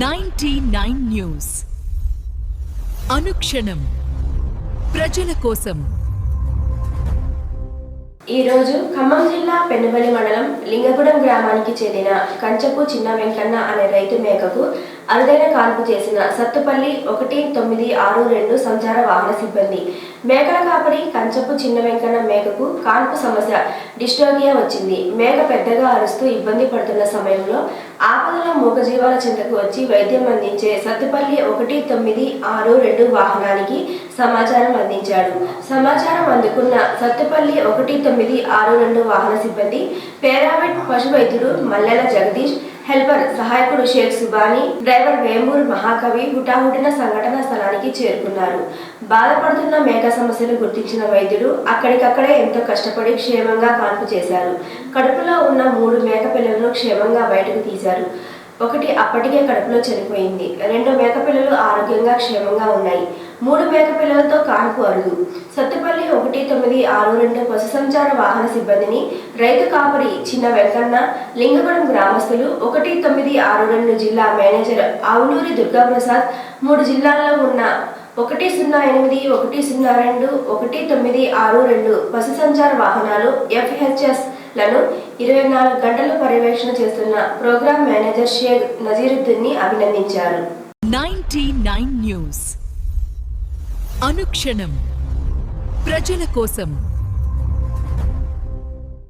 99 news అనుక్షణం ప్రజల కోసం. ఈ రోజు ఖమ్మం జిల్లా పెనుబలి మండలం లింగగూడెం గ్రామానికి చెందిన కంచపు చిన్న వెంకన్న అనే రైతు మేకకు అరుదైన కాన్పు చేసిన సత్తుపల్లి 1962 సంచార వాహన సిబ్బంది. మేకల కాపరి కంచపు చిన్న వెంకన్న మేకకు కాన్పు సమస్య డిస్టోనియా వచ్చింది. మేక పెద్దగా అరుస్తూ ఇబ్బంది పడుతున్న సమయంలో ఆపదలో మూగజీవాల చెంతకు వచ్చి వైద్యం అందించే సత్తుపల్లి 1962 వాహనానికి సమాచారం అందించాడు. సమాచారం అందుకున్న సత్తుపల్లి 1962 వాహన సిబ్బంది పేరావిట్ పశు వైద్యుడు మల్లెల జగదీష్, హెల్పర్ సహాయకుడు షేక్ సుబానీ, డ్రైవర్ వేమూర్ మహాకవి హుటాహుటిన సంఘటన స్థలానికి చేరుకున్నారు. బాధపడుతున్న మేక సమస్యను గుర్తించిన వైద్యుడు అక్కడికక్కడే ఎంతో కష్టపడి క్షేమంగా కాన్పు చేశారు. కడుపులో ఉన్న 3 మేక పిల్లలను క్షేమంగా బయటకు తీశారు. ఒకటి అప్పటికే కడుపులో చనిపోయింది. 2 మేక పిల్లలు ఆరోగ్యంగా క్షేమంగా ఉన్నాయి. 3 మేక పిల్లలతో కాన్పు అరుదు. సత్తుపల్లి 1962 పశు సంచార వాహన సిబ్బందిని రైతు కాపరి చిన్న వెంకన్న, లింగగూడెం గ్రామస్తులు, 1962 జిల్లా మేనేజర్ ఆవులూరి దుర్గాప్రసాద్, 3 జిల్లాల్లో ఉన్న 108, 102, 1962 పశు సంచార వాహనాలు FHS లను 24 గంటలు పర్యవేక్షణ చేస్తున్న ప్రోగ్రామ్ మేనేజర్ షేక్ నజీరుద్దీన్ని అభినందించారు. 99 న్యూస్ అనుక్షణం ప్రజల కోసం.